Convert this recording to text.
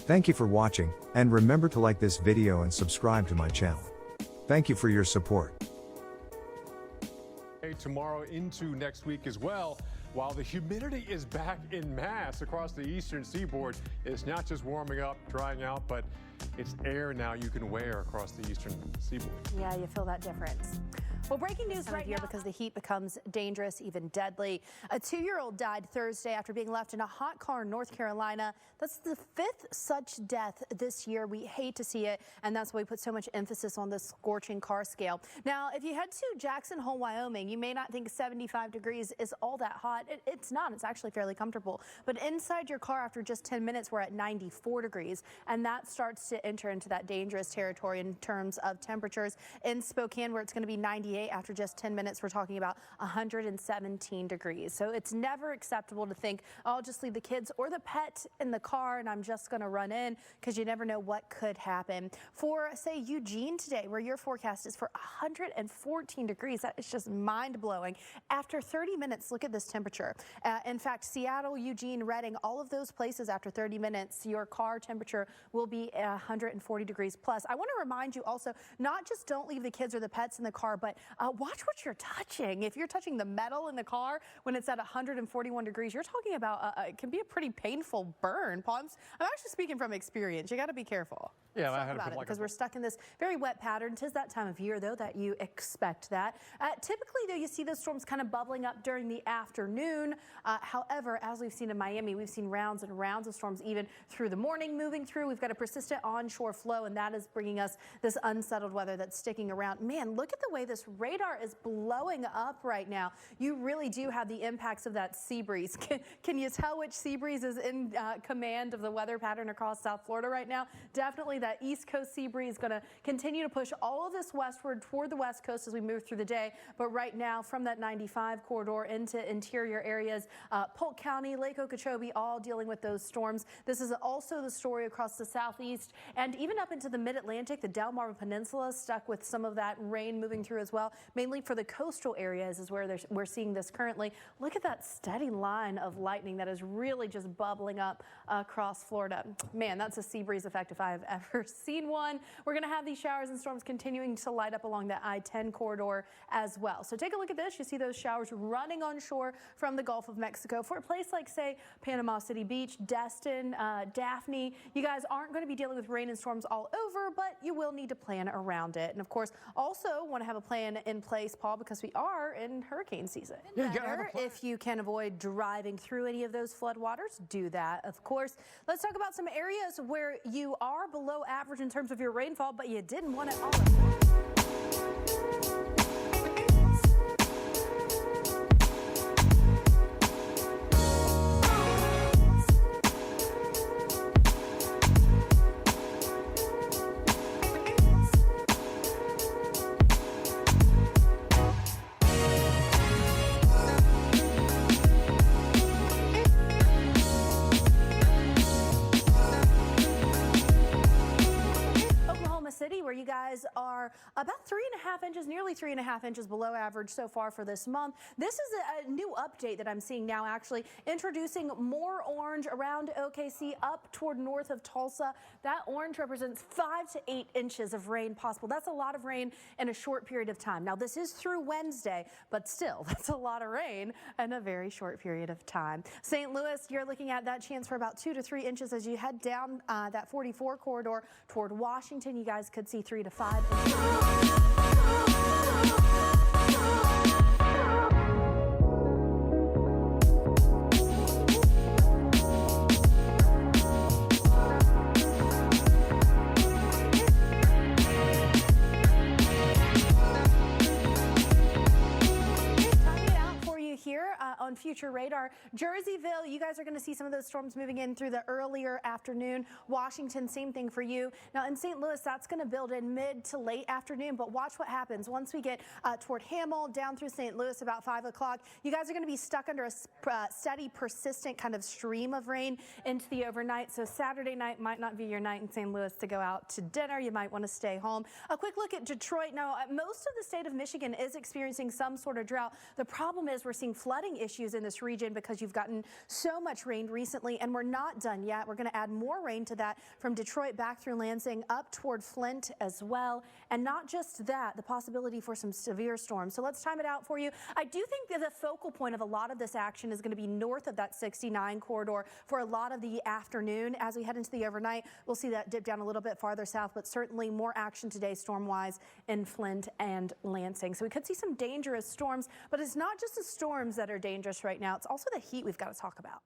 Thank you for watching, and remember to like this video and subscribe to my channel. Thank you for your support. Tomorrow into next week as well. While the humidity is back in mass across the eastern seaboard, it's not just warming up, drying out, but it's air now you can wear across the eastern seaboard. Yeah, you feel that difference. Well, breaking news right now because the heat becomes dangerous, even deadly. A 2-year-old died Thursday after being left in a hot car in North Carolina. That's the 5th such death this year. We hate to see it, and that's why we put so much emphasis on the scorching car scale. Now, if you head to Jackson Hole, Wyoming, you may not think 75 degrees is all that hot. It's not. It's actually fairly comfortable. But inside your car, after just 10 minutes, we're at 94 degrees, and that starts to enter into that dangerous territory in terms of temperatures. In Spokane, where it's going to be 98 after just 10 minutes, we're talking about 117 degrees. So it's never acceptable to think, oh, I'll just leave the kids or the pet in the car and I'm just going to run in, because you never know what could happen. For, say, Eugene today, where your forecast is for 114 degrees, that is just mind-blowing. After 30 minutes, look at this temperature. In fact, Seattle, Eugene, Redding, all of those places, after 30 minutes, your car temperature will be 140 degrees plus. I want to remind you also, not just don't leave the kids or the pets in the car, but watch what you're touching. If you're touching the metal in the car when it's at 141 degrees, you're talking about it can be a pretty painful burn. I'm actually speaking from experience. You got to be careful. Yeah, Let's I had talk about it because we're stuck in this very wet pattern. 'Tis that time of year, though, that you expect that. Typically, though, you see those storms kind of bubbling up during the afternoon. However, as we've seen in Miami, we've seen rounds and rounds of storms even through the morning moving through. We've got a persistent onshore flow, and that is bringing us this unsettled weather that's sticking around. Man, look at the way this radar is blowing up right now. You really do have the impacts of that sea breeze. Can you tell which sea breeze is in command of the weather pattern across South Florida right now? Definitely that East Coast sea breeze is going to continue to push all of this westward toward the West Coast as we move through the day. But right now, from that 95 corridor into interior areas, Polk County, Lake Okeechobee, all dealing with those storms. This is also the story across the southeast and even up into the mid-Atlantic. The Delmarva Peninsula stuck with some of that rain moving through as well. Mainly for the coastal areas is where we're seeing this currently. Look at that steady line of lightning that is really just bubbling up across Florida. Man, that's a sea breeze effect if I have ever seen one. We're going to have these showers and storms continuing to light up along the I-10 corridor as well. So take a look at this. You see those showers running onshore from the Gulf of Mexico. For a place like, say, Panama City Beach, Destin, Daphne, you guys aren't going to be dealing with rain and storms all over, but you will need to plan around it. And of course, also want to have a plan in place, Paul, because we are in hurricane season. Yeah, if you can avoid driving through any of those floodwaters, do that, of course. Let's talk about some areas where you are below average in terms of your rainfall, but you didn't want it all at once. Where you guys are about 3.5 inches, nearly 3.5 inches below average so far for this month. This is a new update that I'm seeing now, actually introducing more orange around OKC up toward north of Tulsa. That orange represents 5 to 8 inches of rain possible. That's a lot of rain in a short period of time. Now, this is through Wednesday, but still, that's a lot of rain in a very short period of time. St. Louis, you're looking at that chance for about 2 to 3 inches as you head down that 44 corridor toward Washington. You guys could see 3 to 5 inches. On future radar, Jerseyville, you guys are going to see some of those storms moving in through the earlier afternoon. Washington, same thing for you. Now in St. Louis, that's going to build in mid to late afternoon, but watch what happens once we get toward Hamill down through St. Louis about 5 o'clock. You guys are going to be stuck under a steady, persistent kind of stream of rain into the overnight. So Saturday night might not be your night in St. Louis to go out to dinner. You might want to stay home. A quick look at Detroit. Now, most of the state of Michigan is experiencing some sort of drought. The problem is we're seeing flooding issues in this region because you've gotten so much rain recently, and we're not done yet. We're going to add more rain to that from Detroit back through Lansing up toward Flint as well. And not just that, the possibility for some severe storms. So let's time it out for you. I do think that the focal point of a lot of this action is going to be north of that 69 corridor for a lot of the afternoon. As we head into the overnight, we'll see that dip down a little bit farther south, but certainly more action today storm-wise in Flint and Lansing. So we could see some dangerous storms, but it's not just the storms that are dangerous right now. It's also the heat we've got to talk about.